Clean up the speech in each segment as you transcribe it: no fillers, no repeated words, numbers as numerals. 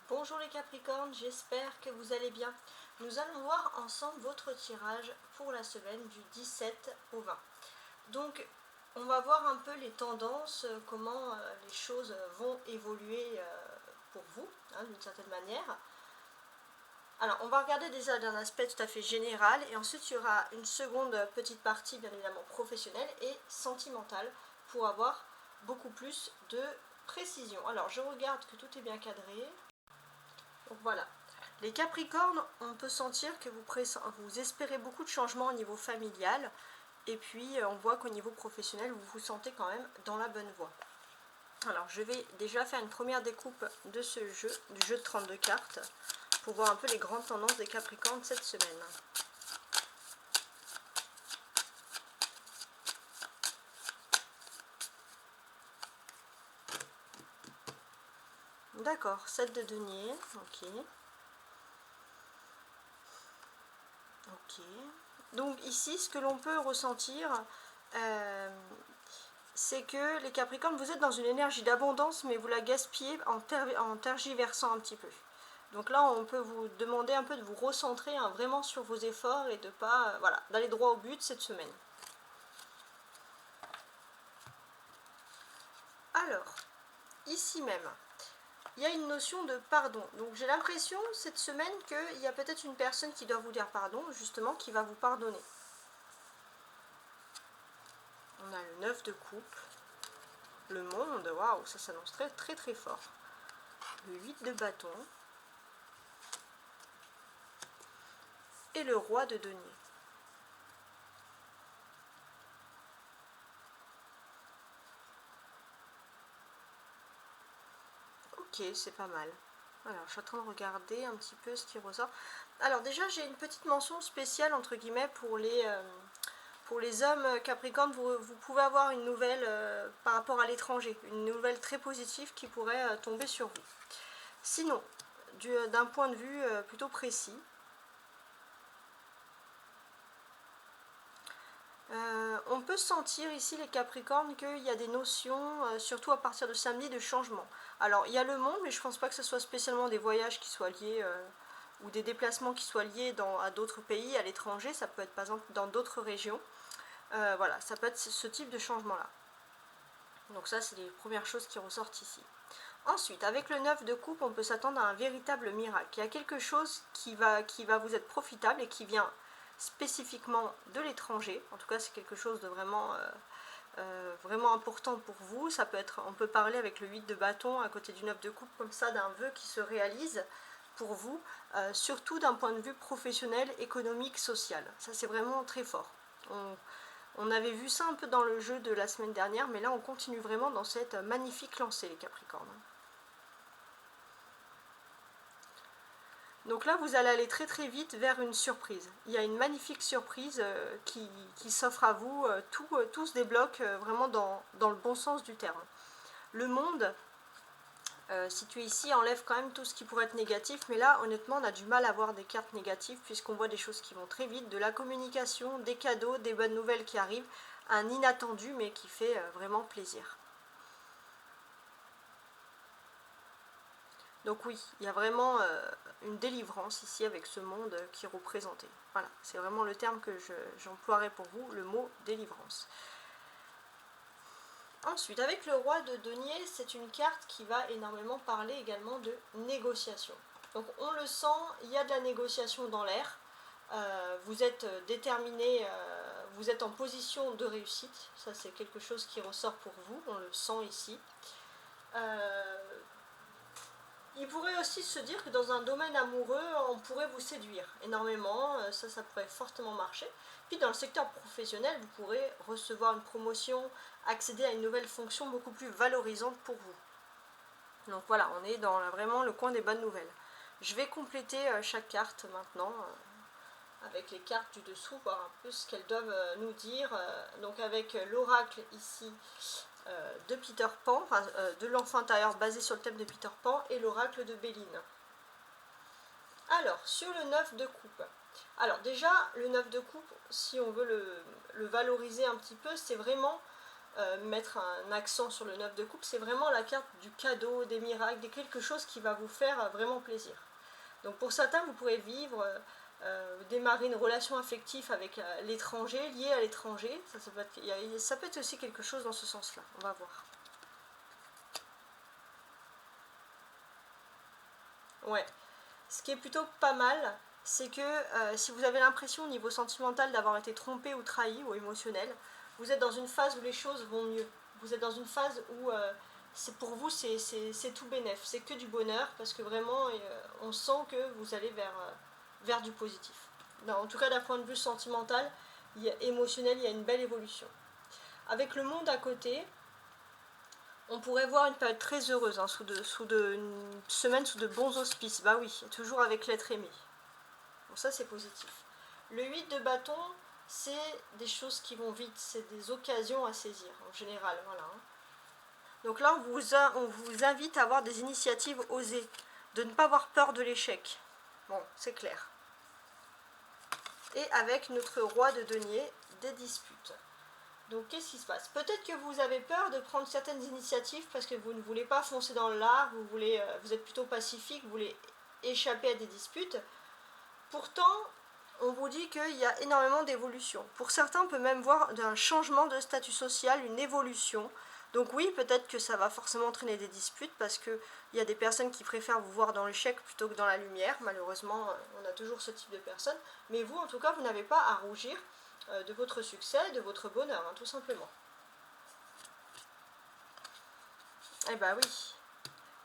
Bonjour les Capricornes, j'espère que vous allez bien. Nous allons voir ensemble votre tirage pour la semaine du 17 au 20. Donc on va voir un peu les tendances, comment les choses vont évoluer pour vous, d'une certaine manière. Alors on va regarder déjà d'un aspect tout à fait général et ensuite il y aura une seconde petite partie bien évidemment professionnelle et sentimentale pour avoir beaucoup plus de précision. Alors je regarde que tout est bien cadré. Donc voilà. Les Capricornes, on peut sentir que vous espérez beaucoup de changements au niveau familial. Et puis, on voit qu'au niveau professionnel, vous vous sentez quand même dans la bonne voie. Alors, je vais déjà faire une première découpe de ce jeu, du jeu de 32 cartes, pour voir un peu les grandes tendances des Capricornes cette semaine. D'accord, 7 de denier, ok. Ok. Donc ici, ce que l'on peut ressentir, c'est que les Capricornes, vous êtes dans une énergie d'abondance, mais vous la gaspillez en tergiversant un petit peu. Donc là, on peut vous demander un peu de vous recentrer vraiment sur vos efforts et de pas, voilà, d'aller droit au but cette semaine. Alors, ici même, il y a une notion de pardon. Donc j'ai l'impression cette semaine qu'il y a peut-être une personne qui doit vous dire pardon, justement, qui va vous pardonner. On a le 9 de coupe, le monde, waouh, ça s'annonce très très très fort. Le 8 de bâton et le roi de denier. Ok, c'est pas mal. Alors, je suis en train de regarder un petit peu ce qui ressort. Alors déjà, j'ai une petite mention spéciale, entre guillemets, pour les hommes Capricorne. Vous pouvez avoir une nouvelle par rapport à l'étranger, une nouvelle très positive qui pourrait tomber sur vous. Sinon, d'un point de vue plutôt précis, on peut sentir ici les Capricornes qu'il y a des notions, surtout à partir de samedi, de changement. Alors il y a le monde, mais je ne pense pas que ce soit spécialement des voyages qui soient liés ou des déplacements qui soient liés à d'autres pays, à l'étranger. Ça peut être par exemple dans d'autres régions. Voilà, ça peut être ce type de changement-là. Donc ça, c'est les premières choses qui ressortent ici. Ensuite, avec le 9 de coupe, on peut s'attendre à un véritable miracle. Il y a quelque chose qui va vous être profitable et qui vient spécifiquement de l'étranger. En tout cas, c'est quelque chose de vraiment important pour vous. Ça peut être, on peut parler avec le 8 de bâton à côté du 9 de coupe comme ça d'un vœu qui se réalise pour vous, surtout d'un point de vue professionnel, économique, social. Ça, c'est vraiment très fort. On avait vu ça un peu dans le jeu de la semaine dernière, mais là, on continue vraiment dans cette magnifique lancée, les Capricornes. Donc là, vous allez aller très très vite vers une surprise. Il y a une magnifique surprise qui s'offre à vous. Tout se débloque vraiment dans le bon sens du terme. Le monde, situé ici, enlève quand même tout ce qui pourrait être négatif. Mais là, honnêtement, on a du mal à voir des cartes négatives puisqu'on voit des choses qui vont très vite. De la communication, des cadeaux, des bonnes nouvelles qui arrivent. Un inattendu mais qui fait vraiment plaisir. Donc oui, il y a vraiment une délivrance ici avec ce monde qui est représenté. Voilà, c'est vraiment le terme que j'emploierai pour vous, le mot délivrance. Ensuite, avec le roi de denier, c'est une carte qui va énormément parler également de négociation. Donc on le sent, il y a de la négociation dans l'air. Vous êtes déterminé, vous êtes en position de réussite. Ça, c'est quelque chose qui ressort pour vous, on le sent ici. Il pourrait aussi se dire que dans un domaine amoureux, on pourrait vous séduire énormément, ça pourrait fortement marcher. Puis dans le secteur professionnel, vous pourrez recevoir une promotion, accéder à une nouvelle fonction beaucoup plus valorisante pour vous. Donc voilà, on est dans vraiment le coin des bonnes nouvelles. Je vais compléter chaque carte maintenant, avec les cartes du dessous, voir un peu ce qu'elles doivent nous dire. Donc avec l'oracle ici, de Peter Pan, enfin, de l'enfant intérieur basé sur le thème de Peter Pan, et l'oracle de Béline. Alors, sur le 9 de coupe. Alors déjà, le 9 de coupe, si on veut le valoriser un petit peu, c'est vraiment mettre un accent sur le 9 de coupe, c'est vraiment la carte du cadeau, des miracles, de quelque chose qui va vous faire vraiment plaisir. Donc pour certains, vous pourrez vivre, démarrer une relation affective avec l'étranger, liée à l'étranger. Ça peut être aussi quelque chose dans ce sens-là. On va voir. Ouais. Ce qui est plutôt pas mal, c'est que si vous avez l'impression au niveau sentimental d'avoir été trompé ou trahi ou émotionnel, vous êtes dans une phase où les choses vont mieux. Vous êtes dans une phase où pour vous c'est tout bénef, c'est que du bonheur parce que vraiment on sent que vous allez vers du positif. Non, en tout cas d'un point de vue sentimental, émotionnel, il y a une belle évolution. Avec le monde à côté, on pourrait voir une période très heureuse, hein, une semaine sous de bons auspices. Bah oui, toujours avec l'être aimé. Bon, ça c'est positif. Le 8 de bâton, c'est des choses qui vont vite, c'est des occasions à saisir en général. Voilà. Donc là, on vous invite à avoir des initiatives osées, de ne pas avoir peur de l'échec. Bon, c'est clair. Et avec notre roi de denier, des disputes. Donc qu'est-ce qui se passe? Peut-être que vous avez peur de prendre certaines initiatives parce que vous ne voulez pas foncer dans l'art, vous êtes plutôt pacifique, vous voulez échapper à des disputes. Pourtant, on vous dit qu'il y a énormément d'évolution. Pour certains, on peut même voir un changement de statut social, une évolution. Donc oui, peut-être que ça va forcément entraîner des disputes parce qu'il y a des personnes qui préfèrent vous voir dans l'échec plutôt que dans la lumière. Malheureusement, on a toujours ce type de personnes. Mais vous, en tout cas, vous n'avez pas à rougir de votre succès, de votre bonheur, hein, tout simplement. Eh ben oui,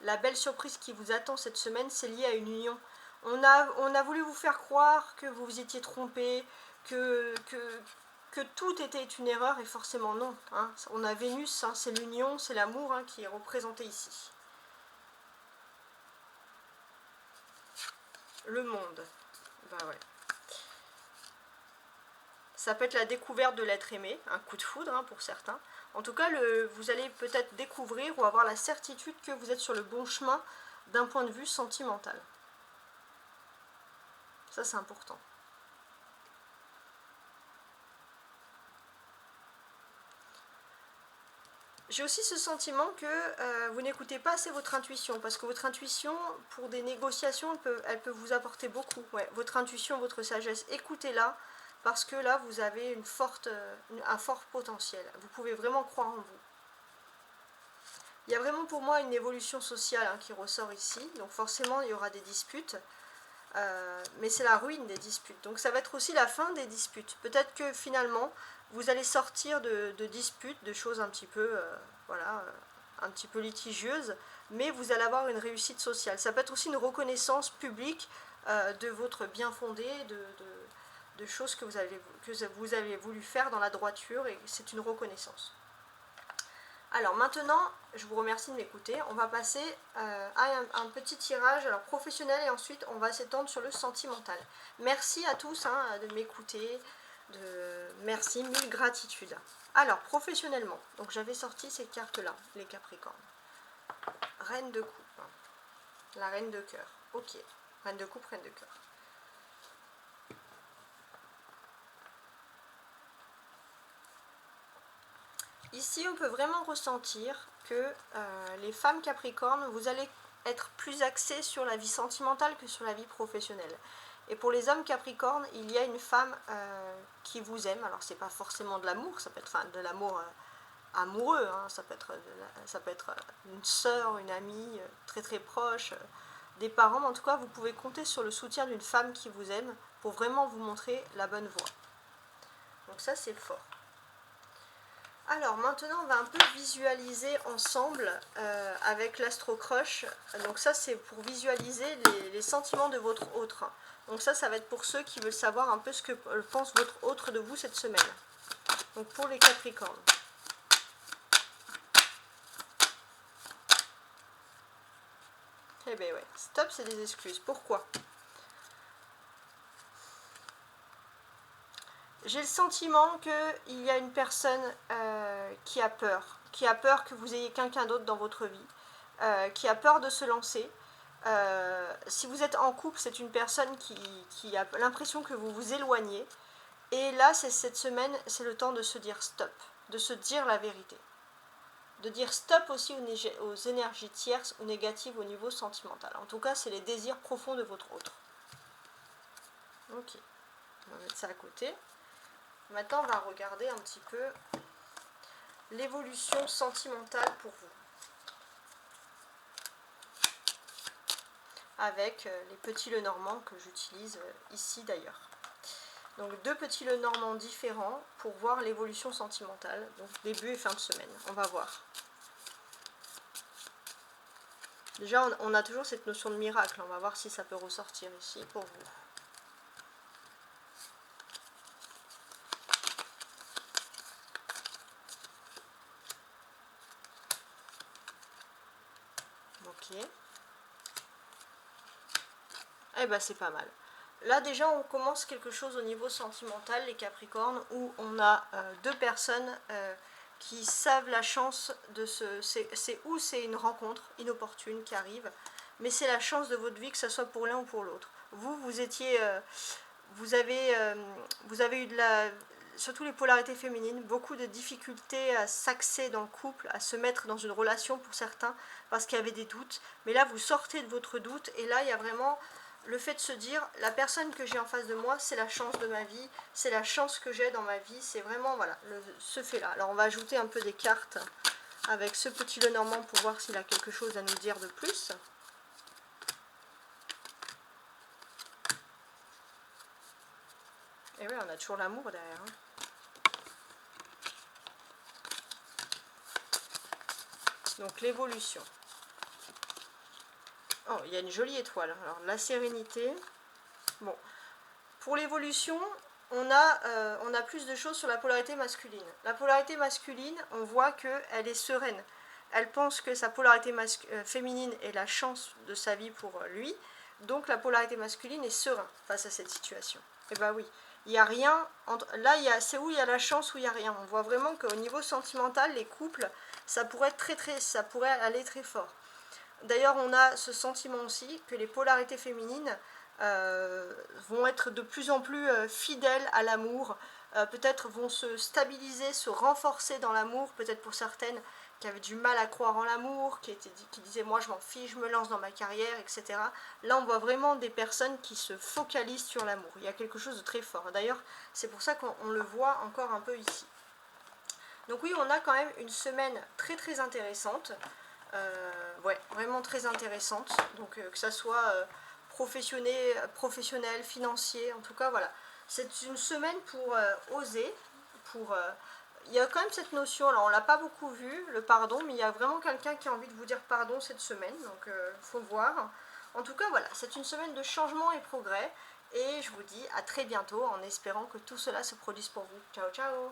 la belle surprise qui vous attend cette semaine, c'est lié à une union. On a voulu vous faire croire que vous vous étiez trompé, que tout était une erreur, et forcément non. Hein. On a Vénus, hein, c'est l'union, c'est l'amour hein, qui est représenté ici. Le monde. Ben ouais. Ça peut être la découverte de l'être aimé, un coup de foudre hein, pour certains. En tout cas, vous allez peut-être découvrir ou avoir la certitude que vous êtes sur le bon chemin d'un point de vue sentimental. Ça, c'est important. J'ai aussi ce sentiment que vous n'écoutez pas assez votre intuition, parce que votre intuition, pour des négociations, elle peut vous apporter beaucoup. Ouais, votre intuition, votre sagesse, écoutez-la, parce que là, vous avez un fort potentiel. Vous pouvez vraiment croire en vous. Il y a vraiment pour moi une évolution sociale hein, qui ressort ici, donc forcément, il y aura des disputes. Mais c'est la ruine des disputes. Donc ça va être aussi la fin des disputes. Peut-être que finalement, vous allez sortir de disputes, de choses un petit peu, un petit peu litigieuses, mais vous allez avoir une réussite sociale. Ça peut être aussi une reconnaissance publique de votre bien fondé, de choses que vous avez voulu faire dans la droiture, et c'est une reconnaissance. Alors maintenant, je vous remercie de m'écouter. On va passer à un petit tirage professionnel et ensuite on va s'étendre sur le sentimental. Merci à tous hein, de m'écouter. Merci, mille gratitudes. Alors professionnellement, donc j'avais sorti ces cartes-là, les Capricornes. Reine de coupe, la reine de cœur. Ok, reine de coupe, reine de cœur. Ici, on peut vraiment ressentir que les femmes capricornes, vous allez être plus axées sur la vie sentimentale que sur la vie professionnelle. Et pour les hommes capricornes, il y a une femme qui vous aime. Alors, c'est pas forcément de l'amour, ça peut être de l'amour amoureux. Hein, ça peut être une sœur, une amie très très proche, des parents. Mais en tout cas, vous pouvez compter sur le soutien d'une femme qui vous aime pour vraiment vous montrer la bonne voie. Donc ça, c'est fort. Alors maintenant on va un peu visualiser ensemble avec l'astro-croche. Donc ça c'est pour visualiser les sentiments de votre autre. Donc ça va être pour ceux qui veulent savoir un peu ce que pense votre autre de vous cette semaine. Donc pour les Capricornes. Eh bien ouais, stop c'est des excuses. Pourquoi ? J'ai le sentiment qu'il y a une personne qui a peur que vous ayez quelqu'un d'autre dans votre vie, qui a peur de se lancer. Si vous êtes en couple, c'est une personne qui a l'impression que vous vous éloignez. Et là, cette semaine, c'est le temps de se dire stop, de se dire la vérité. De dire stop aussi aux énergies tierces ou négatives au niveau sentimental. En tout cas, c'est les désirs profonds de votre autre. Ok, on va mettre ça à côté. Maintenant, on va regarder un petit peu l'évolution sentimentale pour vous. Avec les petits Lenormand que j'utilise ici d'ailleurs. Donc 2 petits Lenormand différents pour voir l'évolution sentimentale, donc début et fin de semaine. On va voir. Déjà, on a toujours cette notion de miracle. On va voir si ça peut ressortir ici pour vous. Ok. Eh ben c'est pas mal. Là déjà on commence quelque chose au niveau sentimental, les Capricornes, où on a 2 personnes qui savent la chance de se... C'est une rencontre inopportune qui arrive, mais c'est la chance de votre vie, que ce soit pour l'un ou pour l'autre. Vous étiez... vous avez eu de la... Surtout les polarités féminines, beaucoup de difficultés à s'axer dans le couple, à se mettre dans une relation pour certains, parce qu'il y avait des doutes. Mais là, vous sortez de votre doute, et là, il y a vraiment le fait de se dire, la personne que j'ai en face de moi, c'est la chance de ma vie, c'est la chance que j'ai dans ma vie, c'est vraiment, voilà, ce fait-là. Alors, on va ajouter un peu des cartes avec ce petit Lenormand pour voir s'il a quelque chose à nous dire de plus. Et oui, on a toujours l'amour derrière. Hein. Donc l'évolution. Oh, il y a une jolie étoile. Alors la sérénité. Bon, pour l'évolution, on a plus de choses sur la polarité masculine. La polarité masculine, on voit qu'elle est sereine. Elle pense que sa polarité féminine est la chance de sa vie pour lui. Donc la polarité masculine est sereine face à cette situation. Et bien oui, il n'y a rien. Là, c'est où il y a la chance, où il n'y a rien. On voit vraiment qu'au niveau sentimental, les couples, ça pourrait ça pourrait aller très fort. D'ailleurs, on a ce sentiment aussi que les polarités féminines vont être de plus en plus fidèles à l'amour, peut-être vont se stabiliser, se renforcer dans l'amour, peut-être pour certaines qui avaient du mal à croire en l'amour, qui disaient moi je m'en fiche, je me lance dans ma carrière, etc. Là on voit vraiment des personnes qui se focalisent sur l'amour, il y a quelque chose de très fort. D'ailleurs c'est pour ça qu'on le voit encore un peu ici. Donc oui, on a quand même une semaine très très intéressante, ouais, vraiment très intéressante, donc que ça soit professionnel, financier, en tout cas voilà. C'est une semaine pour oser, il y a quand même cette notion, alors on l'a pas beaucoup vu, le pardon, mais il y a vraiment quelqu'un qui a envie de vous dire pardon cette semaine, donc faut voir. En tout cas voilà, c'est une semaine de changement et progrès, et je vous dis à très bientôt en espérant que tout cela se produise pour vous. Ciao ciao.